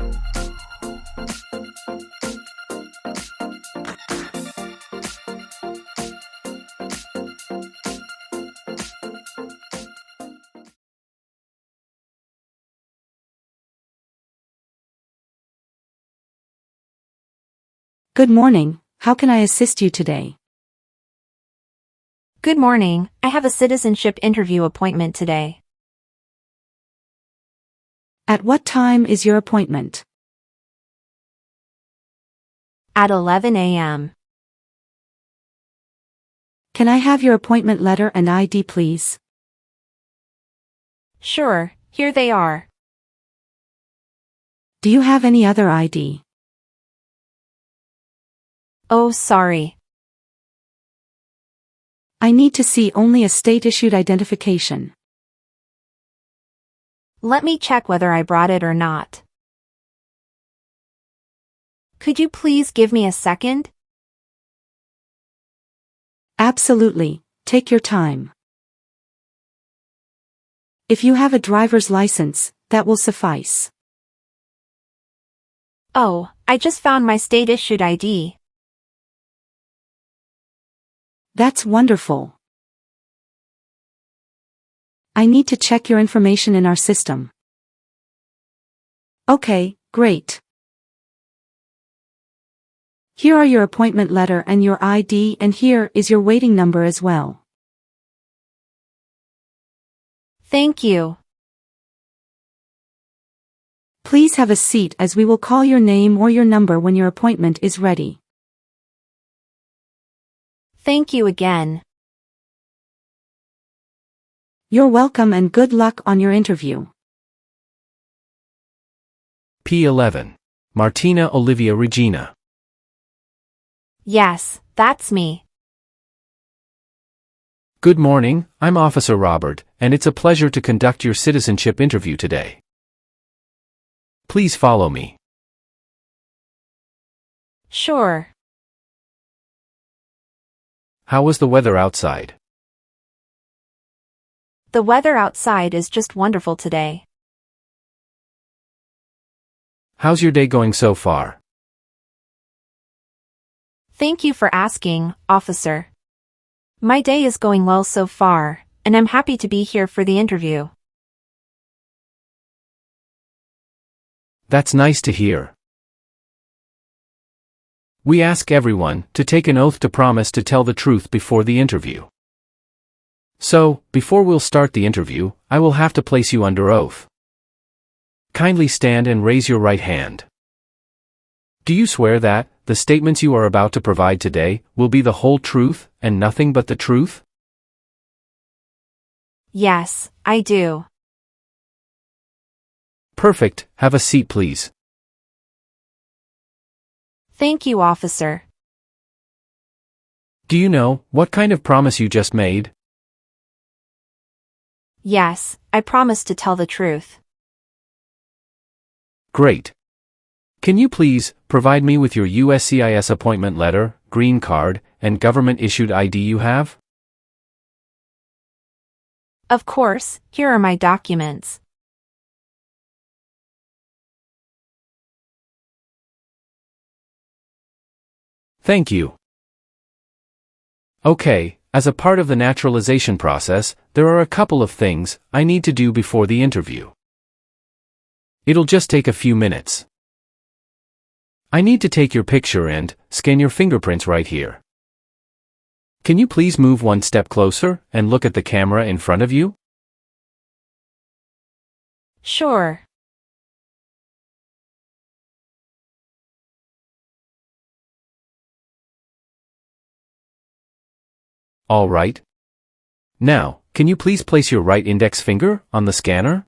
Good morning, how can I assist you today? Good morning, I have a citizenship interview appointment today. At what time is your appointment? At 11 a.m. Can I have your appointment letter and ID, please? Sure, here they are. Do you have any other ID? Oh, sorry. I need to see only a state-issued identification. Let me check whether I brought it or not. Could you please give me a second? Absolutely, take your time. If you have a driver's license, that will suffice. Oh, I just found my state-issued ID. That's wonderful. I need to check your information in our system. Okay, great. Here are your appointment letter and your ID, and here is your waiting number as well. Thank you. Please have a seat as we will call your name or your number when your appointment is ready. Thank you again. You're welcome and good luck on your interview. P11. Martina Olivia Regina. Yes, that's me. Good morning, I'm Officer Robert, and it's a pleasure to conduct your citizenship interview today. Please follow me. Sure. How was the weather outside? The weather outside is just wonderful today. How's your day going so far? Thank you for asking, officer. My day is going well so far, and I'm happy to be here for the interview. That's nice to hear. We ask everyone to take an oath to promise to tell the truth before the interview. So, before we'll start the interview, I will have to place you under oath. Kindly stand and raise your right hand. Do you swear that the statements you are about to provide today will be the whole truth and nothing but the truth? Yes, I do. Perfect, have a seat please. Thank you, officer. Do you know what kind of promise you just made? Yes, I promise to tell the truth. Great. Can you please provide me with your USCIS appointment letter, green card, and government-issued ID you have? Of course, here are my documents. Thank you. Okay, as a part of the naturalization process, there are a couple of things I need to do before the interview. It'll just take a few minutes. I need to take your picture and scan your fingerprints right here. Can you please move one step closer and look at the camera in front of you? Sure. All right. Now, can you please place your right index finger on the scanner?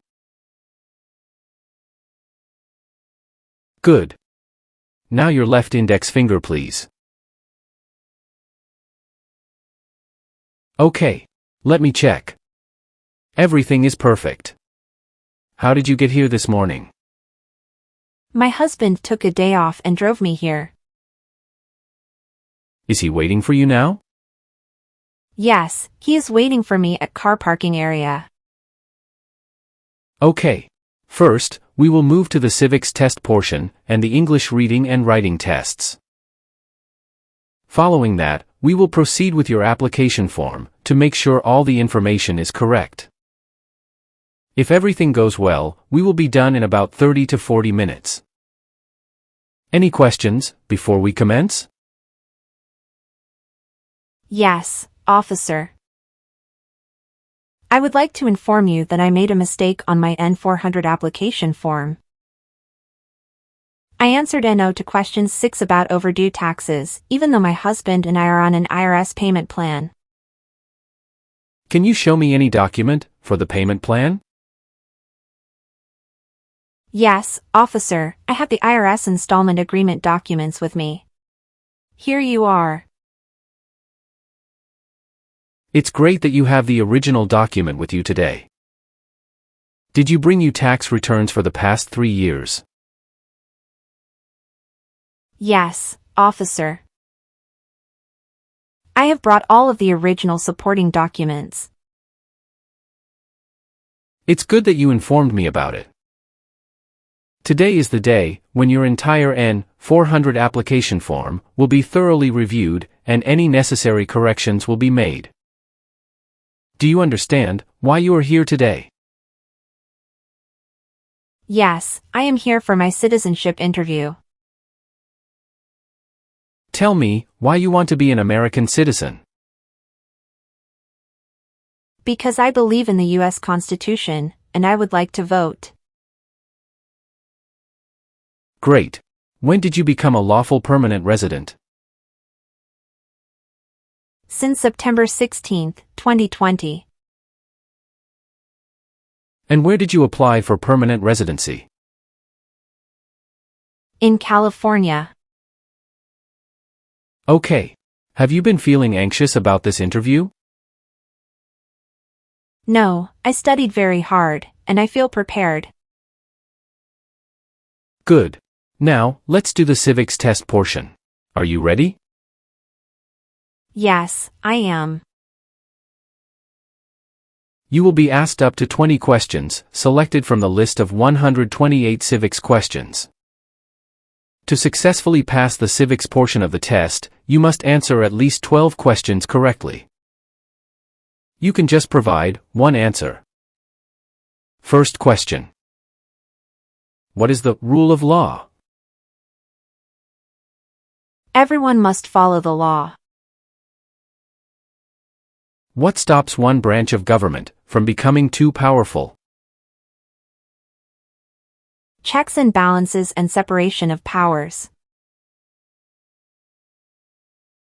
Good. Now your left index finger, please. Okay. Let me check. Everything is perfect. How did you get here this morning? My husband took a day off and drove me here. Is he waiting for you now? Yes, he is waiting for me at car parking area. Okay. First, we will move to the civics test portion and the English reading and writing tests. Following that, we will proceed with your application form to make sure all the information is correct. If everything goes well, we will be done in about 30 to 40 minutes. Any questions before we commence? Yes, officer. I would like to inform you that I made a mistake on my N-400 application form. I answered no to question 6 about overdue taxes, even though my husband and I are on an IRS payment plan. Can you show me any document for the payment plan? Yes, officer, I have the IRS installment agreement documents with me. Here you are. It's great that you have the original document with you today. Did you bring you tax returns for the past 3 years? Yes, officer. I have brought all of the original supporting documents. It's good that you informed me about it. Today is the day when your entire N-400 application form will be thoroughly reviewed and any necessary corrections will be made. Do you understand why you are here today? Yes, I am here for my citizenship interview. Tell me why you want to be an American citizen. Because I believe in the U.S. Constitution, and I would like to vote. Great. When did you become a lawful permanent resident? Since September 16, 2020. And where did you apply for permanent residency? In California. Okay. Have you been feeling anxious about this interview? No, I studied very hard, and I feel prepared. Good. Now, let's do the civics test portion. Are you ready? Yes, I am. You will be asked up to 20 questions, selected from the list of 128 civics questions. To successfully pass the civics portion of the test, you must answer at least 12 questions correctly. You can just provide one answer. First question. What is the rule of law? Everyone must follow the law. What stops one branch of government from becoming too powerful? Checks and balances and separation of powers.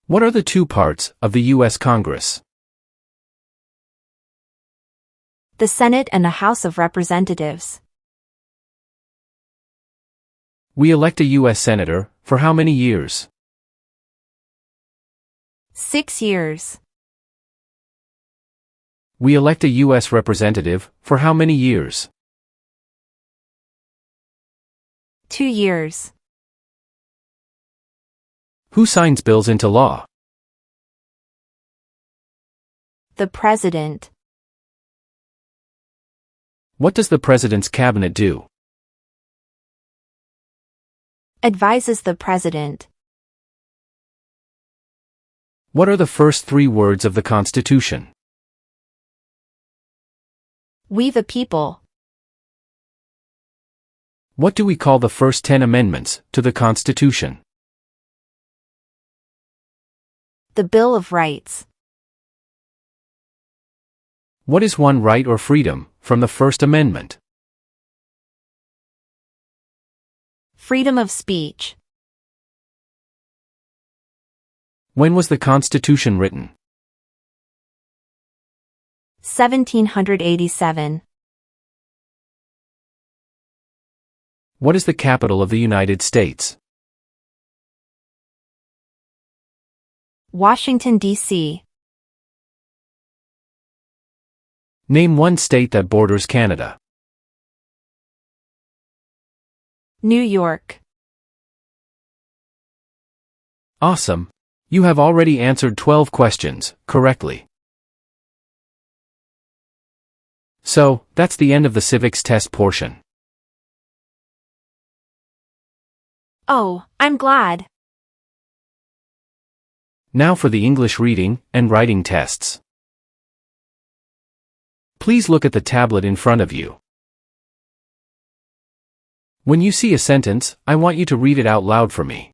What are the two parts of the U.S. Congress? The Senate and the House of Representatives. We elect a U.S. Senator for how many years? 6 years. We elect a U.S. Representative for how many years? 2 years. Who signs bills into law? The President. What does the President's cabinet do? Advises the President. What are the first 3 words of the Constitution? We the people. What do we call the first 10 amendments to the Constitution? The Bill of Rights. What is one right or freedom from the First Amendment? Freedom of speech. When was the Constitution written? 1787. What is the capital of the United States? Washington, D.C. Name one state that borders Canada. New York. Awesome. You have already answered 12 questions correctly. So, that's the end of the civics test portion. Oh, I'm glad. Now for the English reading and writing tests. Please look at the tablet in front of you. When you see a sentence, I want you to read it out loud for me.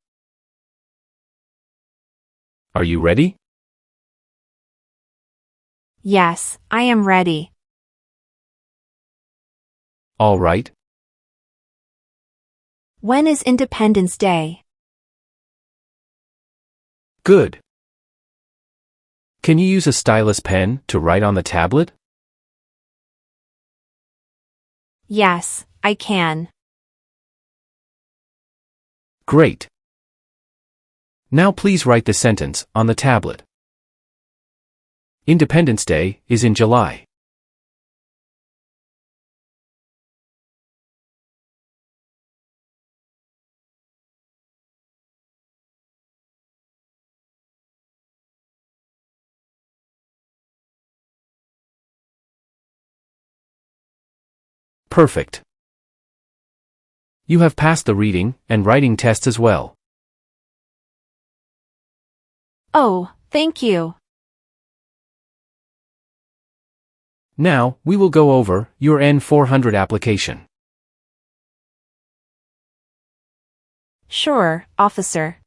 Are you ready? Yes, I am ready. All right. When is Independence Day? Good. Can you use a stylus pen to write on the tablet? Yes, I can. Great. Now please write the sentence on the tablet. Independence Day is in July. Perfect. You have passed the reading and writing test as well. Oh, thank you. Now, we will go over your N-400 application. Sure, officer.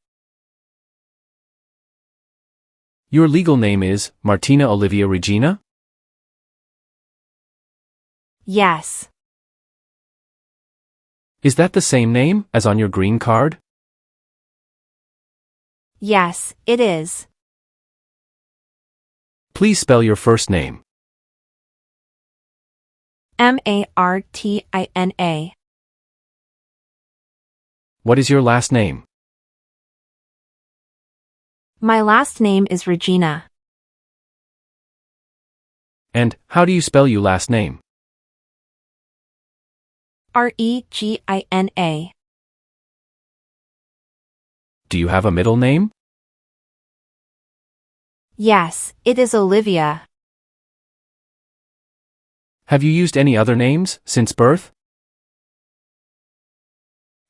Your legal name is Martina Olivia Regina? Yes. Is that the same name as on your green card? Yes, it is. Please spell your first name. Martina. What is your last name? My last name is Regina. And how do you spell your last name? Regina. Do you have a middle name? Yes, it is Olivia. Have you used any other names since birth?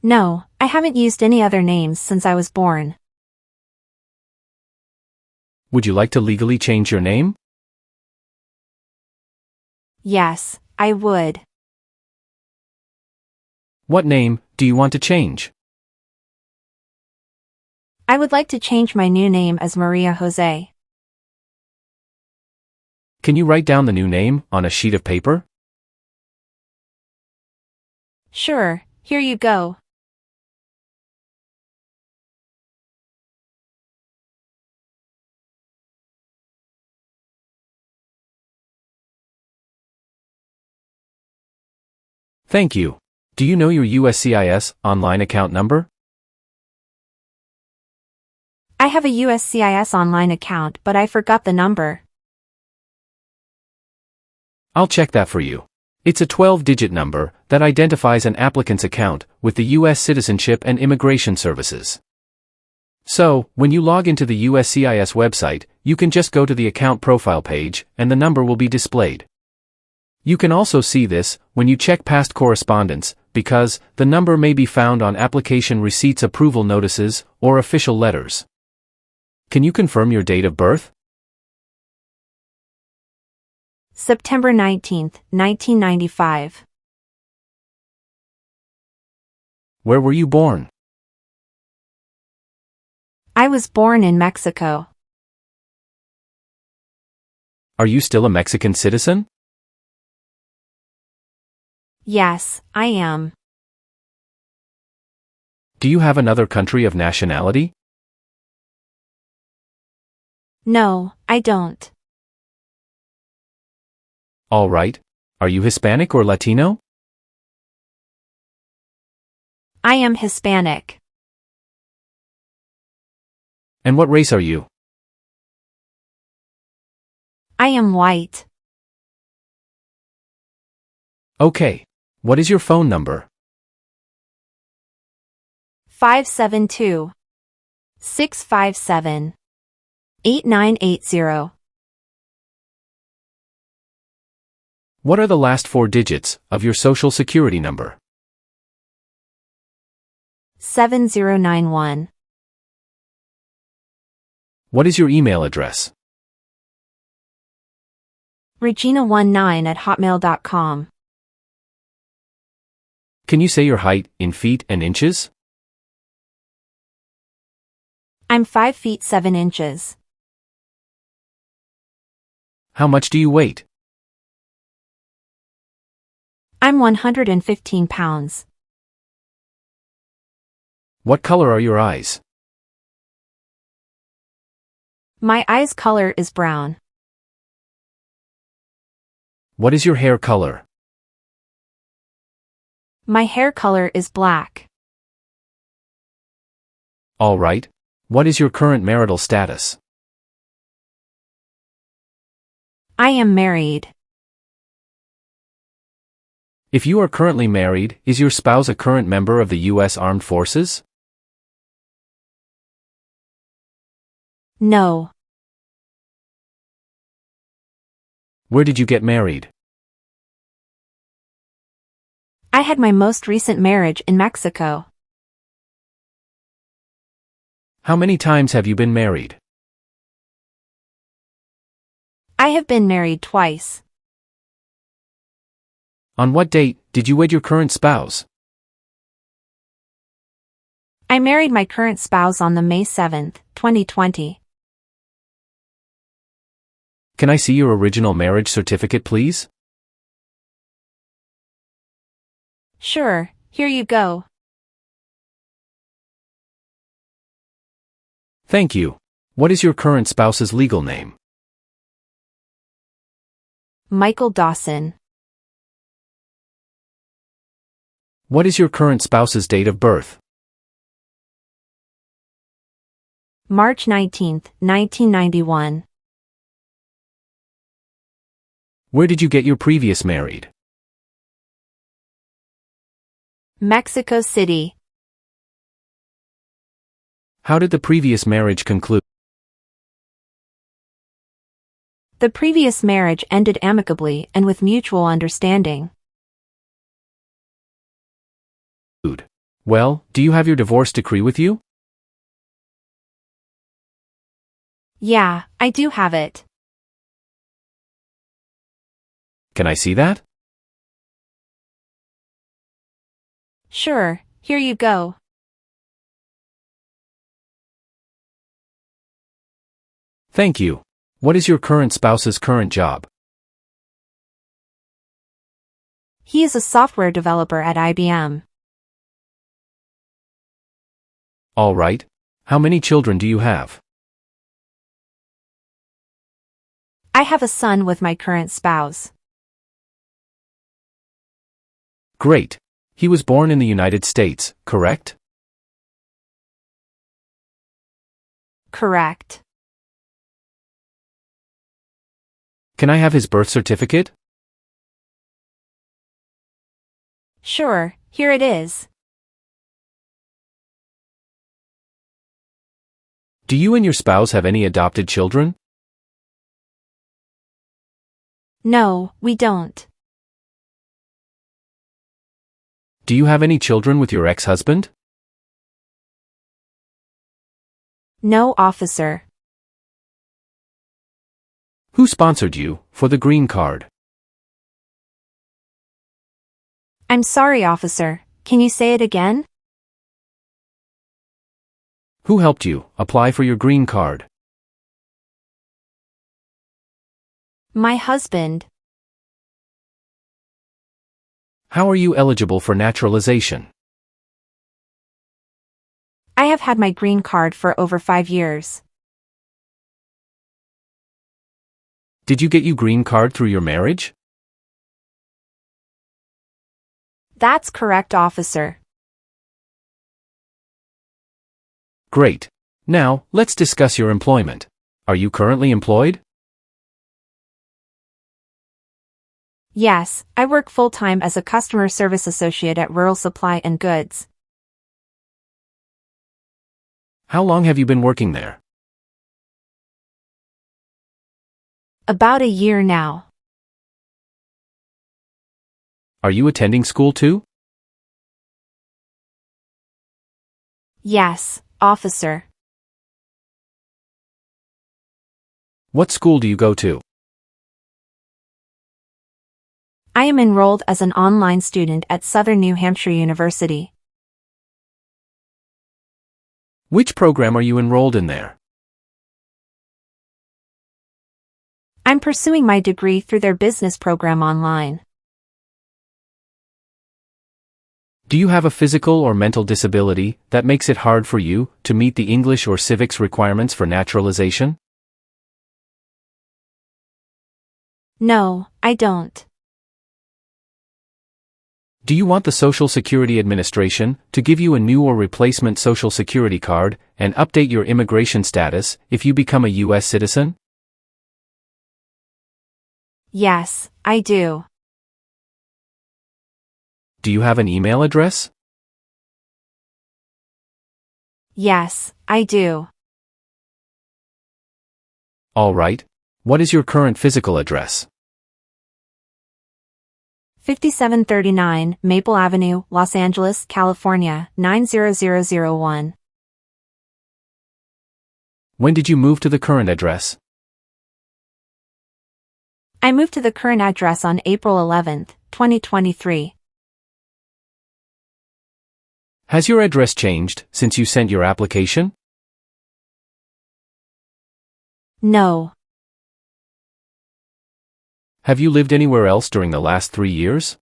No, I haven't used any other names since I was born. Would you like to legally change your name? Yes, I would. What name do you want to change? I would like to change my new name as Maria Jose. Can you write down the new name on a sheet of paper? Sure, here you go. Thank you. Do you know your USCIS online account number? I have a USCIS online account, but I forgot the number. I'll check that for you. It's a 12-digit number that identifies an applicant's account with the U.S. Citizenship and Immigration Services. So, when you log into the USCIS website, you can just go to the account profile page and the number will be displayed. You can also see this when you check past correspondence, because the number may be found on application receipts, approval notices, or official letters. Can you confirm your date of birth? September 19th, 1995. Where were you born? I was born in Mexico. Are you still a Mexican citizen? Yes, I am. Do you have another country of nationality? No, I don't. All right. Are you Hispanic or Latino? I am Hispanic. And what race are you? I am white. Okay. What is your phone number? 572-657-8980. What are the last 4 digits of your social security number? 7091. What is your email address? Regina19@hotmail.com. Can you say your height in feet and inches? I'm 5 feet 7 inches. How much do you weigh? I'm 115 pounds. What color are your eyes? My eyes color is brown. What is your hair color? My hair color is black. All right. What is your current marital status? I am married. If you are currently married, is your spouse a current member of the U.S. Armed Forces? No. Where did you get married? I had my most recent marriage in Mexico. How many times have you been married? I have been married twice. On what date did you wed your current spouse? I married my current spouse on the May 7th, 2020. Can I see your original marriage certificate, please? Sure, here you go. Thank you. What is your current spouse's legal name? Michael Dawson. What is your current spouse's date of birth? March 19th, 1991. Where did you get your previous married? Mexico City. How did the previous marriage conclude? The previous marriage ended amicably and with mutual understanding. Well, do you have your divorce decree with you? Yeah, I do have it. Can I see that? Sure, here you go. Thank you. What is your current spouse's current job? He is a software developer at IBM. All right. How many children do you have? I have a son with my current spouse. Great. He was born in the United States, correct? Correct. Can I have his birth certificate? Sure, here it is. Do you and your spouse have any adopted children? No, we don't. Do you have any children with your ex-husband? No, officer. Who sponsored you for the green card? I'm sorry, officer. Can you say it again? Who helped you apply for your green card? My husband. How are you eligible for naturalization? I have had my green card for over 5 years. Did you get your green card through your marriage? That's correct, officer. Great. Now, let's discuss your employment. Are you currently employed? Yes, I work full-time as a customer service associate at Rural Supply and Goods. How long have you been working there? About a year now. Are you attending school too? Yes, officer. What school do you go to? I am enrolled as an online student at Southern New Hampshire University. Which program are you enrolled in there? I'm pursuing my degree through their business program online. Do you have a physical or mental disability that makes it hard for you to meet the English or civics requirements for naturalization? No, I don't. Do you want the Social Security Administration to give you a new or replacement Social Security card and update your immigration status if you become a U.S. citizen? Yes, I do. Do you have an email address? Yes, I do. All right. What is your current physical address? 5739 Maple Avenue, Los Angeles, California, 90001. When did you move to the current address? I moved to the current address on April 11, 2023. Has your address changed since you sent your application? No. Have you lived anywhere else during the last 3 years?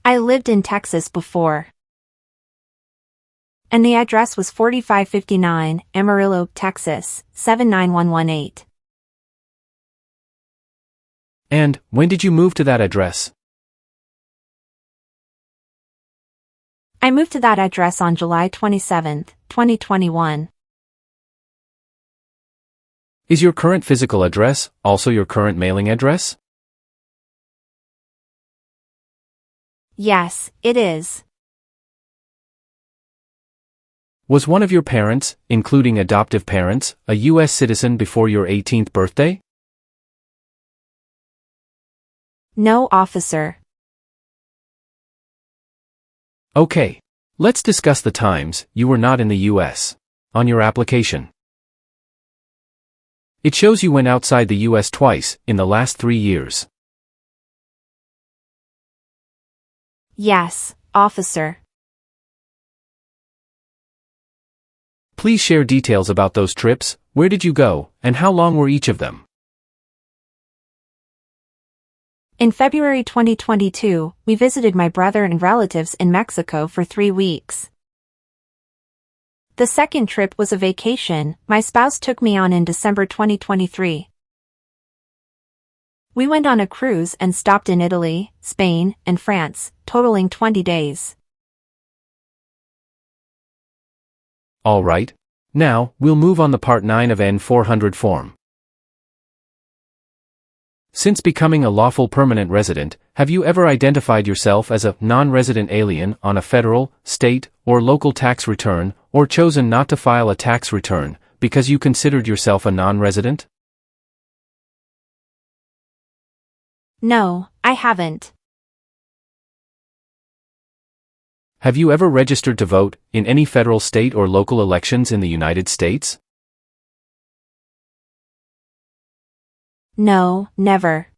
I lived in Texas before. And the address was 4559 Amarillo, Texas, 79118. And when did you move to that address? I moved to that address on July 27, 2021. Is your current physical address also your current mailing address? Yes, it is. Was one of your parents, including adoptive parents, a U.S. citizen before your 18th birthday? No, officer. Okay. Let's discuss the times you were not in the U.S. on your application. It shows you went outside the U.S. twice in the last 3 years. Yes, officer. Please share details about those trips. Where did you go, and how long were each of them? In February 2022, we visited my brother and relatives in Mexico for 3 weeks. The second trip was a vacation my spouse took me on in December 2023. We went on a cruise and stopped in Italy, Spain, and France, totaling 20 days. All right. Now, we'll move on the Part 9 of N-400 form. Since becoming a lawful permanent resident, have you ever identified yourself as a non-resident alien on a federal, state, or local tax return, or chosen not to file a tax return because you considered yourself a non-resident? No, I haven't. Have you ever registered to vote in any federal, state, or local elections in the United States? No, never.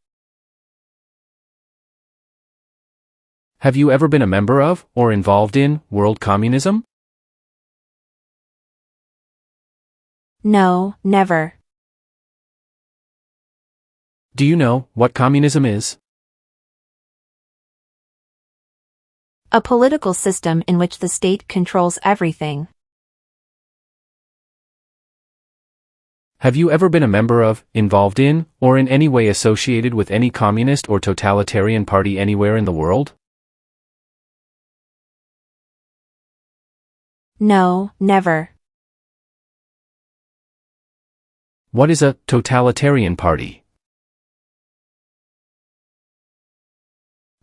Have you ever been a member of, or involved in, world communism? No, never. Do you know what communism is? A political system in which the state controls everything. Have you ever been a member of, involved in, or in any way associated with any communist or totalitarian party anywhere in the world? No, never. What is a totalitarian party?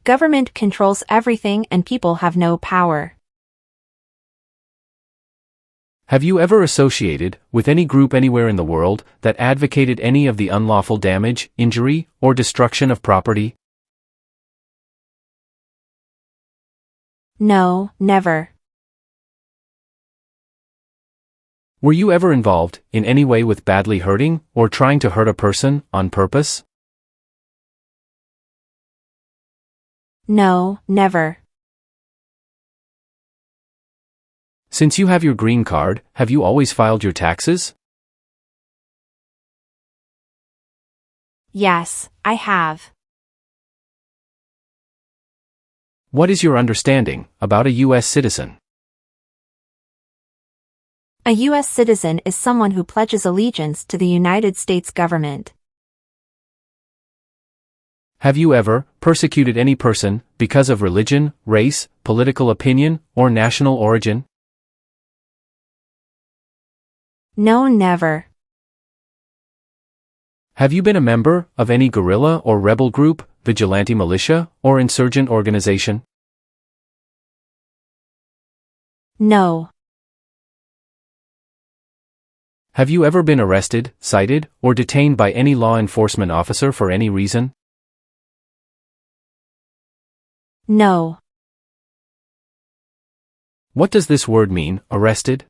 Government controls everything and people have no power. Have you ever associated with any group anywhere in the world that advocated any of the unlawful damage, injury, or destruction of property? No, never. Were you ever involved, in any way with badly hurting, or trying to hurt a person, on purpose? No, never. Since you have your green card, have you always filed your taxes? Yes, I have. What is your understanding about a U.S. citizen? A U.S. citizen is someone who pledges allegiance to the United States government. Have you ever persecuted any person because of religion, race, political opinion, or national origin? No, never. Have you been a member of any guerrilla or rebel group, vigilante militia, or insurgent organization? No. Have you ever been arrested, cited, or detained by any law enforcement officer for any reason? No. What does this word mean, arrested?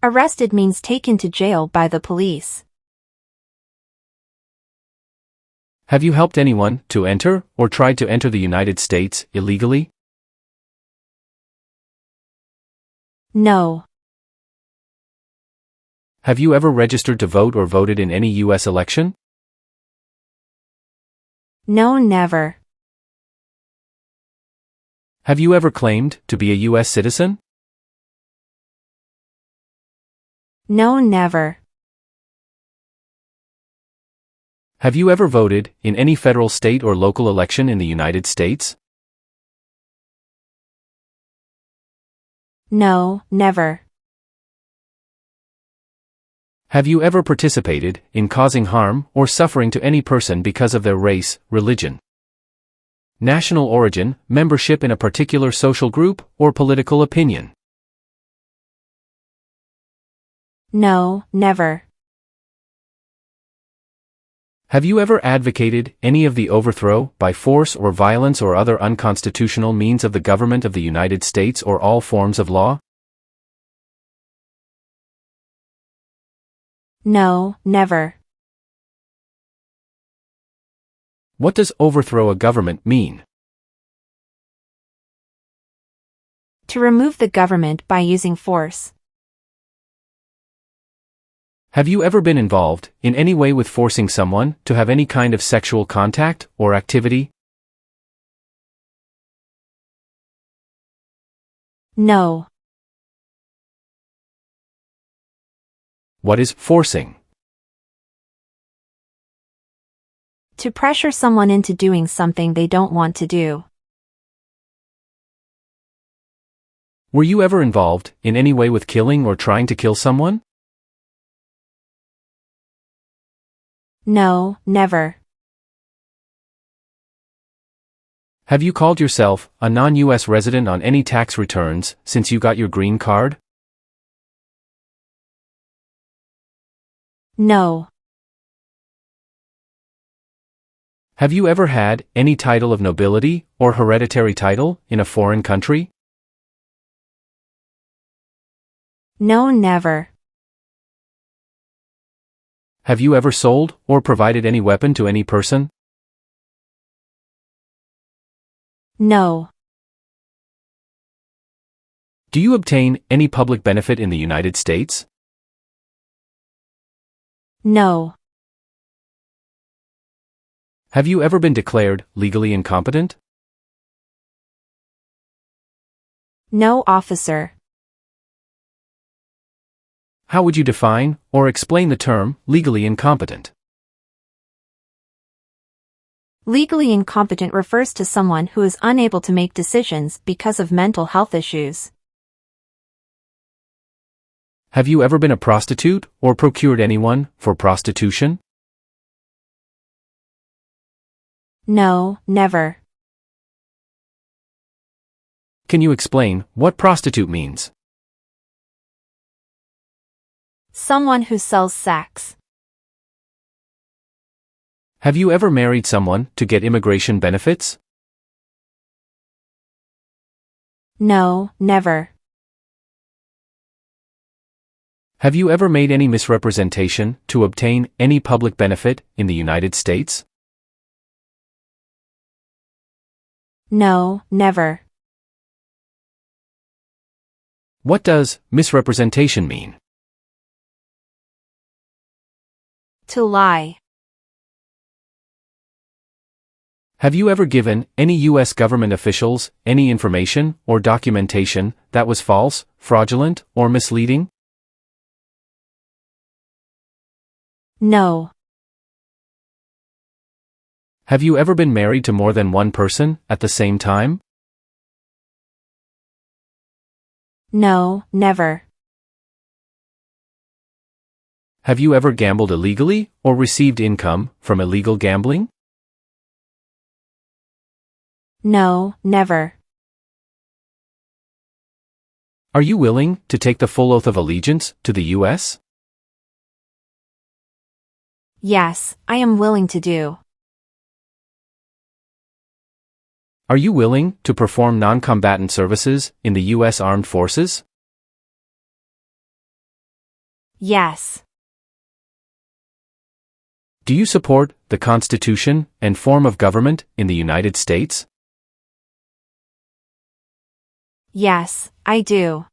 Arrested means taken to jail by the police. Have you helped anyone to enter, or tried to enter the United States, illegally? No. Have you ever registered to vote or voted in any U.S. election? No, never. Have you ever claimed to be a U.S. citizen? No, never. Have you ever voted in any federal, state, or local election in the United States? No, never. Have you ever participated in causing harm or suffering to any person because of their race, religion, national origin, membership in a particular social group, or political opinion? No, never. Have you ever advocated any of the overthrow, by force or violence or other unconstitutional means of the government of the United States or all forms of law? No, never. What does overthrow a government mean? To remove the government by using force. Have you ever been involved, in any way, with forcing someone to have any kind of sexual contact or activity? No. What is forcing? To pressure someone into doing something they don't want to do. Were you ever involved, in any way, with killing or trying to kill someone? No, never. Have you called yourself a non-U.S. resident on any tax returns since you got your green card? No. Have you ever had any title of nobility or hereditary title in a foreign country? No, never. Have you ever sold or provided any weapon to any person? No. Do you obtain any public benefit in the United States? No. Have you ever been declared legally incompetent? No, officer. How would you define or explain the term legally incompetent? Legally incompetent refers to someone who is unable to make decisions because of mental health issues. Have you ever been a prostitute or procured anyone for prostitution? No, never. Can you explain what prostitute means? Someone who sells sex. Have you ever married someone to get immigration benefits? No, never. Have you ever made any misrepresentation to obtain any public benefit in the United States? No, never. What does misrepresentation mean? To lie. Have you ever given any U.S. government officials any information or documentation that was false, fraudulent, or misleading? No. Have you ever been married to more than one person at the same time? No, never. Have you ever gambled illegally or received income from illegal gambling? No, never. Are you willing to take the full oath of allegiance to the U.S.? Yes, I am willing to do. Are you willing to perform non-combatant services in the U.S. Armed Forces? Yes. Do you support the Constitution and form of government in the United States? Yes, I do.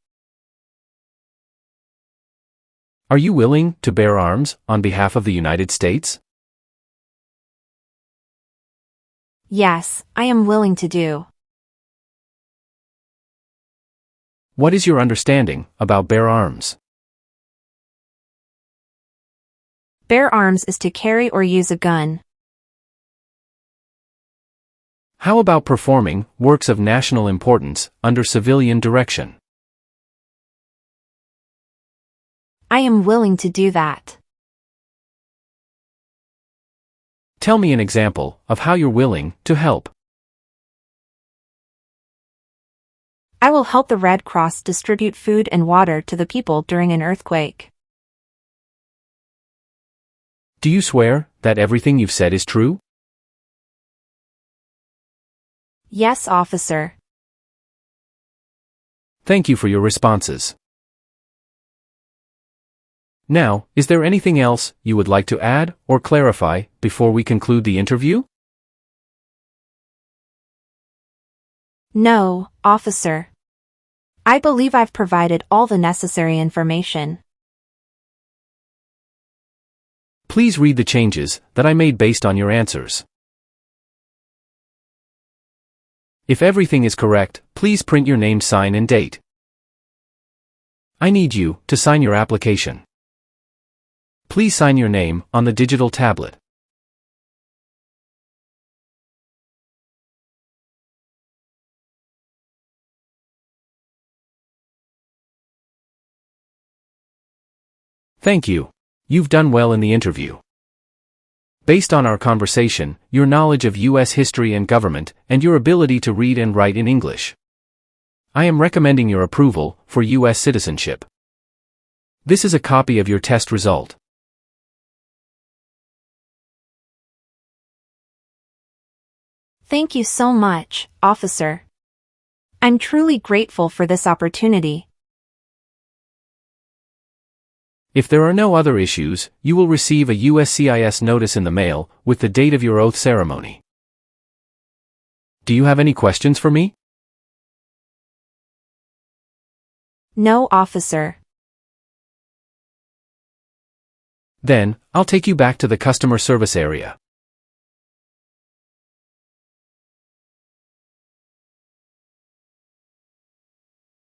Are you willing to bear arms on behalf of the United States? Yes, I am willing to do. What is your understanding about bear arms? Bear arms is to carry or use a gun. How about performing works of national importance under civilian direction? I am willing to do that. Tell me an example of how you're willing to help. I will help the Red Cross distribute food and water to the people during an earthquake. Do you swear that everything you've said is true? Yes, officer. Thank you for your responses. Now, is there anything else you would like to add or clarify before we conclude the interview? No, officer. I believe I've provided all the necessary information. Please read the changes that I made based on your answers. If everything is correct, please print your name, sign, and date. I need you to sign your application. Please sign your name on the digital tablet. Thank you. You've done well in the interview. Based on our conversation, your knowledge of U.S. history and government, and your ability to read and write in English, I am recommending your approval for U.S. citizenship. This is a copy of your test result. Thank you so much, officer. I'm truly grateful for this opportunity. If there are no other issues, you will receive a USCIS notice in the mail with the date of your oath ceremony. Do you have any questions for me? No, officer. Then, I'll take you back to the customer service area.